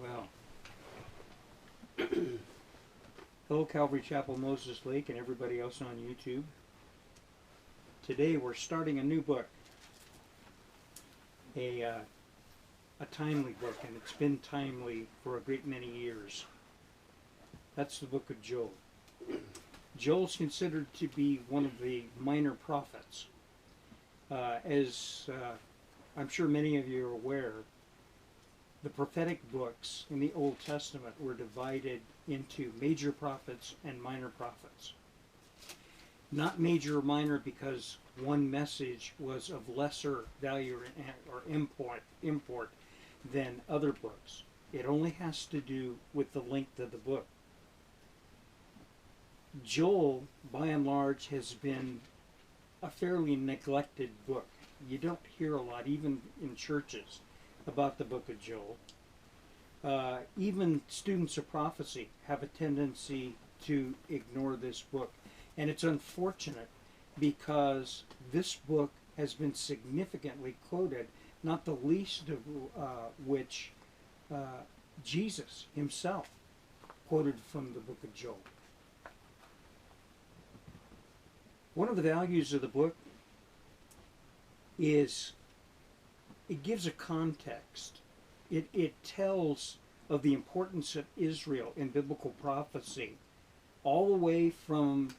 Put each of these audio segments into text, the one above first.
Well, hello Calvary Chapel, Moses Lake, and everybody else on YouTube. Today we're starting a new book, a timely book, and it's been timely for a great many years. That's the book of Joel. Joel's considered to be one of the minor prophets. As I'm sure many of you are aware, the prophetic books in the Old Testament were divided into major prophets and minor prophets. Not major or minor because one message was of lesser value or import than other books. It only has to do with the length of the book. Joel, by and large, has been a fairly neglected book. You don't hear a lot, even in churches, about the book of Joel. Even students of prophecy have a tendency to ignore this book. And it's unfortunate because this book has been significantly quoted, not the least of which Jesus himself quoted from the book of Joel. One of the values of the book is it gives a context. It tells of the importance of Israel in biblical prophecy, all the way from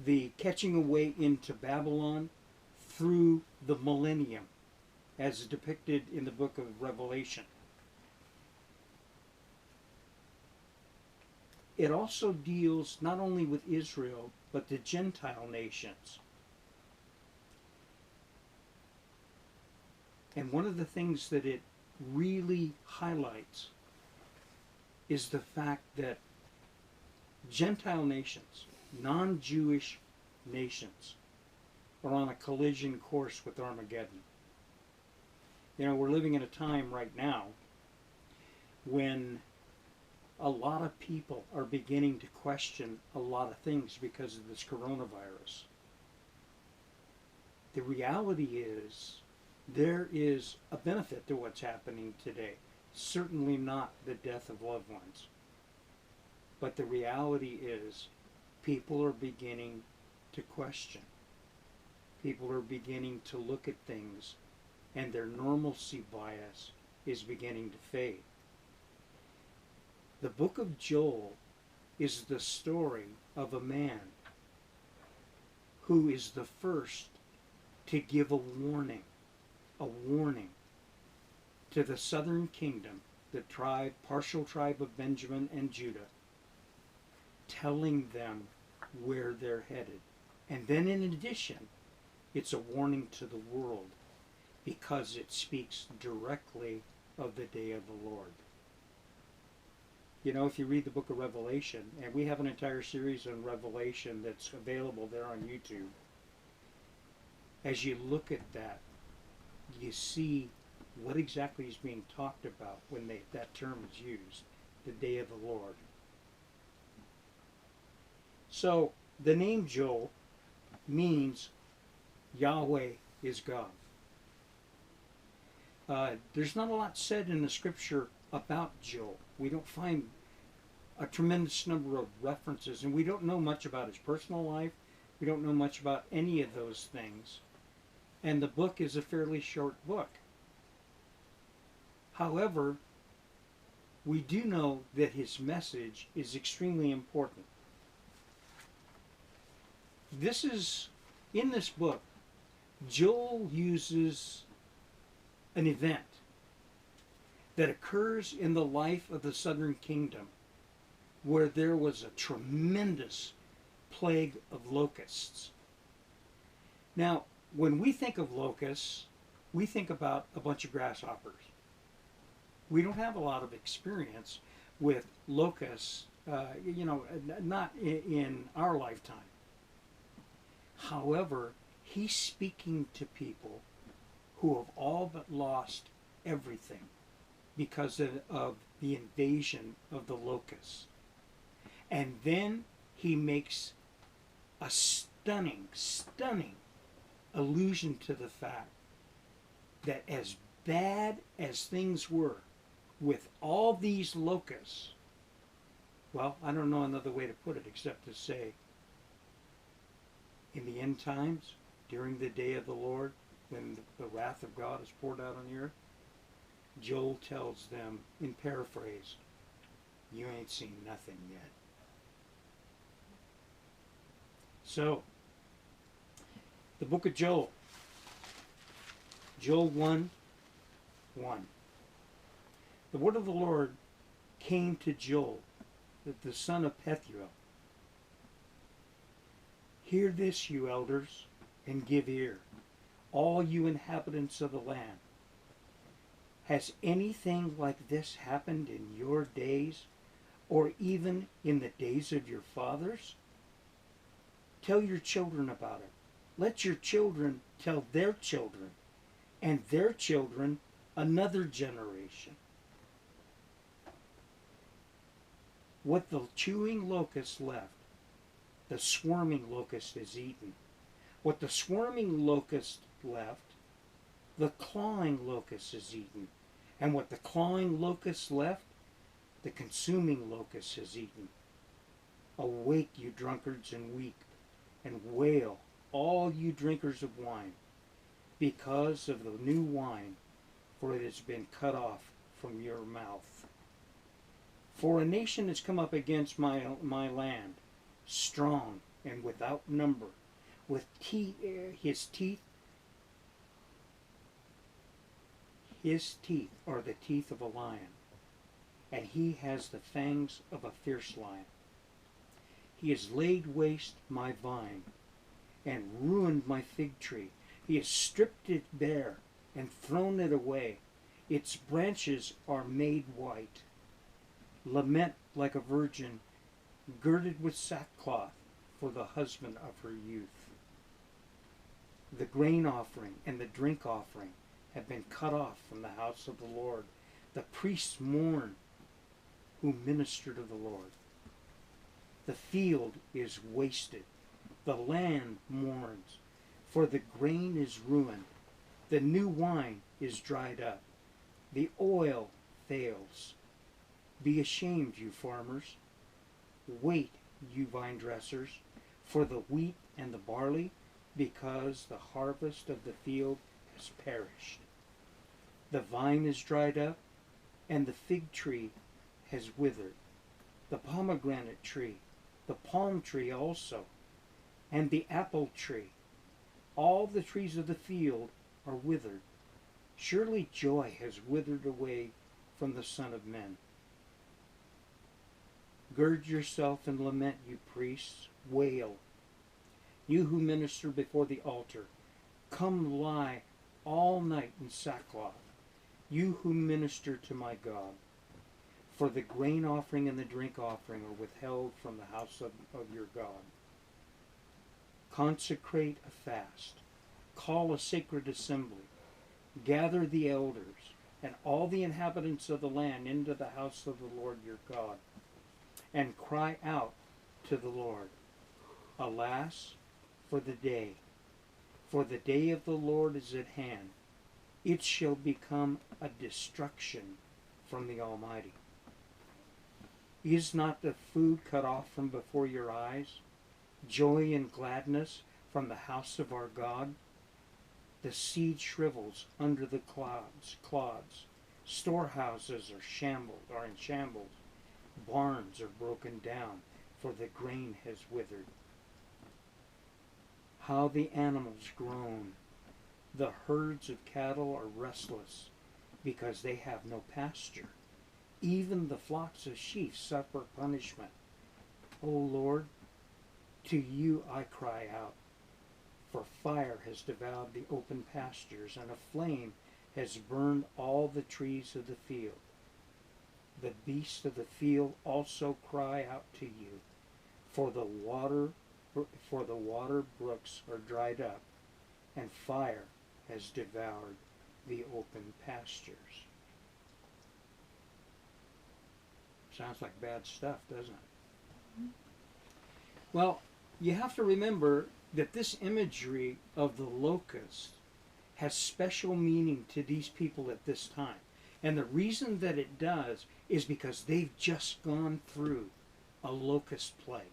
the catching away into Babylon through the millennium, as depicted in the book of Revelation. It also deals not only with Israel, but the Gentile nations. And one of the things that it really highlights is the fact that Gentile nations, non-Jewish nations, are on a collision course with Armageddon. You know, we're living in a time right now when a lot of people are beginning to question a lot of things because of this coronavirus. The reality is there is a benefit to what's happening today. Certainly not the death of loved ones. But the reality is people are beginning to question. People are beginning to look at things, and their normalcy bias is beginning to fade. The book of Joel is the story of a man who is the first to give a warning to the southern kingdom, the partial tribe of Benjamin and Judah, telling them where they're headed. And then in addition, it's a warning to the world because it speaks directly of the day of the Lord. You know, if you read the book of Revelation, and we have an entire series on Revelation that's available there on YouTube, as you look at that, you see what exactly is being talked about when that term is used, the day of the Lord. So the name Joel means Yahweh is God. There's not a lot said in the scripture about Joel. We don't find a tremendous number of references, and we don't know much about his personal life. We don't know much about any of those things. And the book is a fairly short book. However, we do know that his message is extremely important. In this book, Joel uses an event that occurs in the life of the southern kingdom where there was a tremendous plague of locusts. Now, when we think of locusts, we think about a bunch of grasshoppers. We don't have a lot of experience with locusts, not in our lifetime. However, he's speaking to people who have all but lost everything because of the invasion of the locusts. And then he makes a stunning allusion to the fact that as bad as things were, with all these locusts, well, I don't know another way to put it except to say, in the end times, during the day of the Lord, when the wrath of God is poured out on the earth, Joel tells them, in paraphrase, you ain't seen nothing yet. So, the book of Joel. Joel 1:1. The word of the Lord came to Joel, the son of Pethuel. Hear this, you elders, and give ear, all you inhabitants of the land. Has anything like this happened in your days, or even in the days of your fathers? Tell your children about it. Let your children tell their children, and their children another generation. What the chewing locust left, the swarming locust is eaten. What the swarming locust left, the clawing locust is eaten. And what the clawing locust left, the consuming locust has eaten. Awake, you drunkards, and weep, and wail, all you drinkers of wine, because of the new wine, for it has been cut off from your mouth. For a nation has come up against my land, strong and without number, with his teeth are the teeth of a lion, and he has the fangs of a fierce lion. He has laid waste my vine, and ruined my fig tree. He has stripped it bare, and thrown it away. Its branches are made white. Lament like a virgin, girded with sackcloth for the husband of her youth. The grain offering and the drink offering have been cut off from the house of the Lord. The priests mourn who minister to the Lord. The field is wasted. The land mourns, for the grain is ruined. The new wine is dried up. The oil fails. Be ashamed, you farmers. Wait, you vine dressers, for the wheat and the barley, because the harvest of the field has perished. The vine is dried up, and the fig tree has withered. The pomegranate tree, the palm tree also, and the apple tree. All the trees of the field are withered. Surely joy has withered away from the Son of Men. Gird yourself and lament, you priests. Wail, you who minister before the altar. Come lie all night in sackcloth, you who minister to my God. For the grain offering and the drink offering are withheld from the house of your God. Consecrate a fast. Call a sacred assembly. Gather the elders and all the inhabitants of the land into the house of the Lord your God, and cry out to the Lord. Alas, for the day of the Lord is at hand. It shall become a destruction from the Almighty. Is not the food cut off from before your eyes? Joy and gladness from the house of our God? The seed shrivels under the clods. Storehouses are in shambles. Barns are broken down, for the grain has withered. How the animals groan. The herds of cattle are restless, because they have no pasture. Even the flocks of sheep suffer punishment. O Lord, to you I cry out, for fire has devoured the open pastures, and a flame has burned all the trees of the field. The beasts of the field also cry out to you, for the water brooks are dried up, and fire has devoured the open pastures. Sounds like bad stuff, doesn't it? Well, you have to remember that this imagery of the locust has special meaning to these people at this time. And the reason that it does is because they've just gone through a locust plague.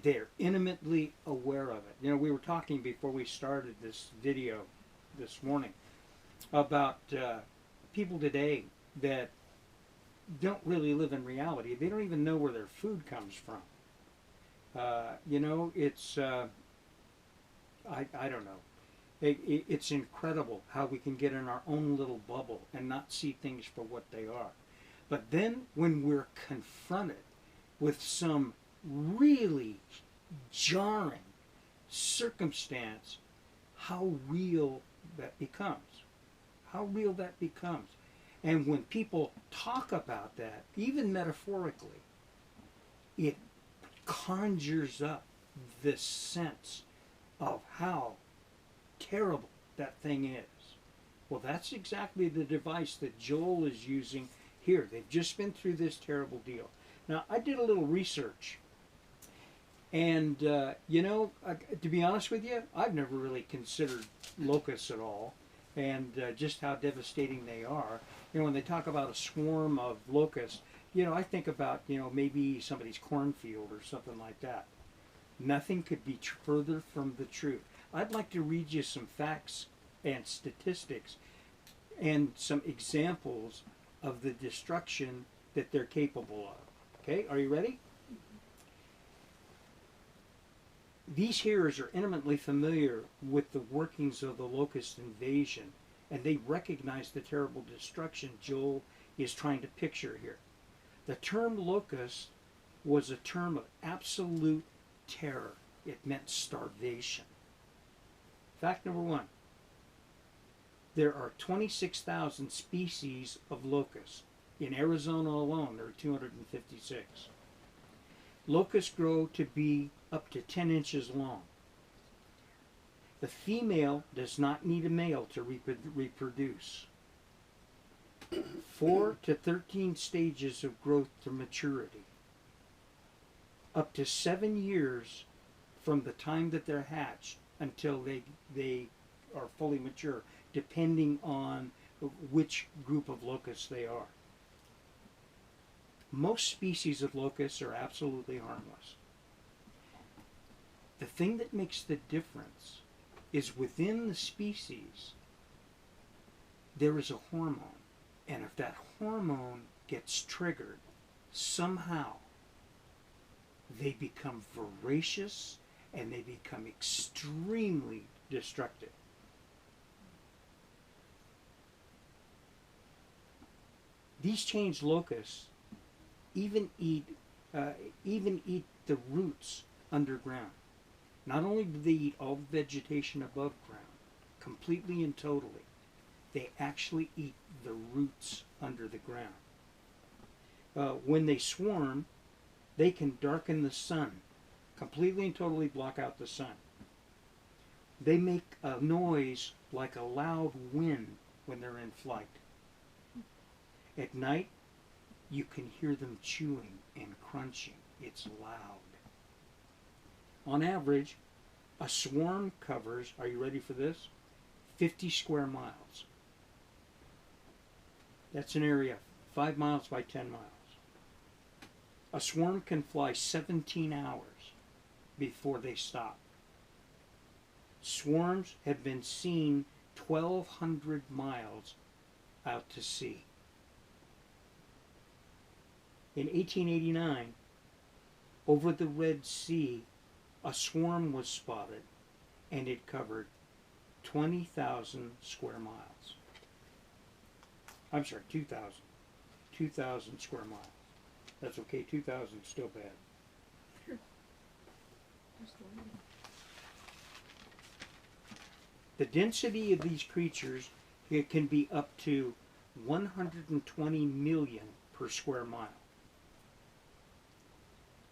They're intimately aware of it. You know, we were talking before we started this video this morning about people today that don't really live in reality. They don't even know where their food comes from. You know, it's, I don't know. It's incredible how we can get in our own little bubble and not see things for what they are. But then when we're confronted with some really jarring circumstance, how real that becomes. How real that becomes. And when people talk about that, even metaphorically, it conjures up this sense of how terrible that thing is. Well, that's exactly the device that Joel is using here. They've just been through this terrible deal. Now, I did a little research, and you know, to be honest with you, I've never really considered locusts at all, and just how devastating they are. You know, when they talk about a swarm of locusts, you know, I think about, you know, maybe somebody's cornfield or something like that. Nothing could be further from the truth. I'd like to read you some facts and statistics and some examples of the destruction that they're capable of. Okay, are you ready? These hearers are intimately familiar with the workings of the locust invasion, and they recognize the terrible destruction Joel is trying to picture here. The term locust was a term of absolute terror. It meant starvation. Fact number one, there are 26,000 species of locusts. In Arizona alone, there are 256. Locusts grow to be up to 10 inches long. The female does not need a male to reproduce. 4 to 13 stages of growth to maturity. Up to 7 years from the time that they're hatched until they are fully mature, depending on which group of locusts they are. Most species of locusts are absolutely harmless. The thing that makes the difference is within the species, there is a hormone. And if that hormone gets triggered, somehow they become voracious and they become extremely destructive. These changed locusts even eat the roots underground. Not only do they eat all the vegetation above ground, completely and totally, they actually eat the roots under the ground. When they swarm, they can darken the sun, completely and totally block out the sun. They make a noise like a loud wind when they're in flight. At night, you can hear them chewing and crunching. It's loud. On average, a swarm covers, are you ready for this? 50 square miles. That's an area 5 miles by 10 miles. A swarm can fly 17 hours before they stop. Swarms have been seen 1,200 miles out to sea. In 1889, over the Red Sea, a swarm was spotted, and it covered 20,000 square miles. I'm sorry, 2,000. 2,000 square miles. That's okay, 2,000 is still bad. The density of these creatures, it can be up to 120 million per square mile.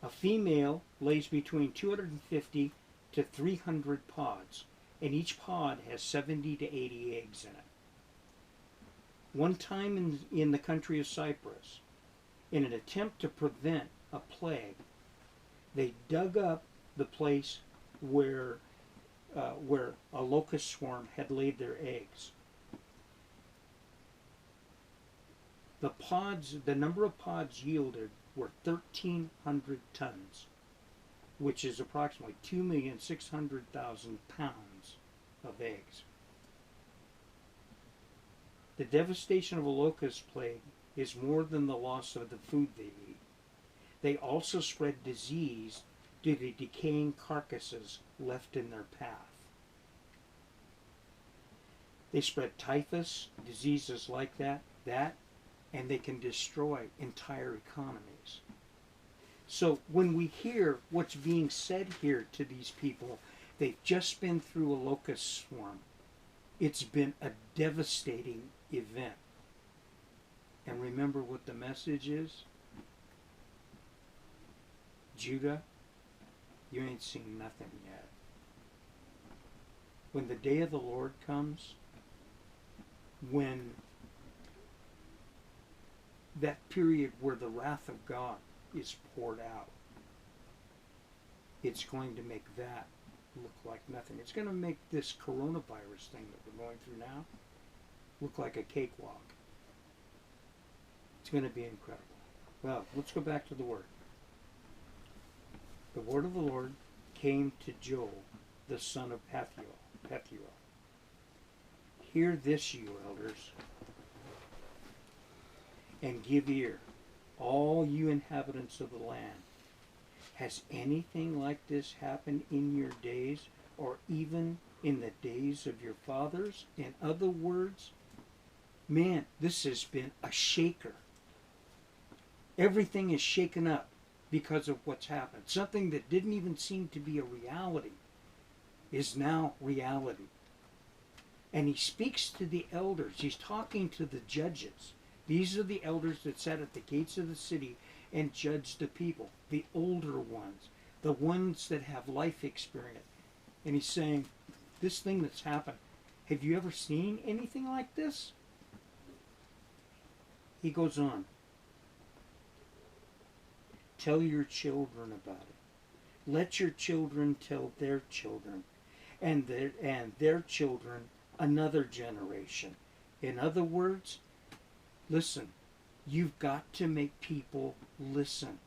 A female lays between 250 to 300 pods, and each pod has 70 to 80 eggs in it. One time in the country of Cyprus, in an attempt to prevent a plague, they dug up the place where a locust swarm had laid their eggs. The number of pods yielded were 1,300 tons, which is approximately 2,600,000 pounds of eggs. The devastation of a locust plague is more than the loss of the food they eat. They also spread disease due to decaying carcasses left in their path. They spread typhus, diseases like that, and they can destroy entire economies. So when we hear what's being said here to these people, they've just been through a locust swarm. It's been a devastating event. And remember what the message is? Judah, you ain't seen nothing yet. When the day of the Lord comes, when that period where the wrath of God is poured out, it's going to make that look like nothing. It's going to make this coronavirus thing that we're going through now look like a cakewalk. It's going to be incredible. Well, let's go back to the word. The word of the Lord came to Joel, the son of Pethuel. Hear this, you elders, and give ear, all you inhabitants of the land. Has anything like this happened in your days, or even in the days of your fathers? In other words, man, this has been a shaker. Everything is shaken up because of what's happened. Something that didn't even seem to be a reality is now reality. And he speaks to the elders. He's talking to the judges. These are the elders that sat at the gates of the city and judged the people, the older ones, the ones that have life experience. And he's saying, this thing that's happened, have you ever seen anything like this? He goes on. Tell your children about it. Let your children tell their children, and their children another generation. In other words, listen, you've got to make people listen.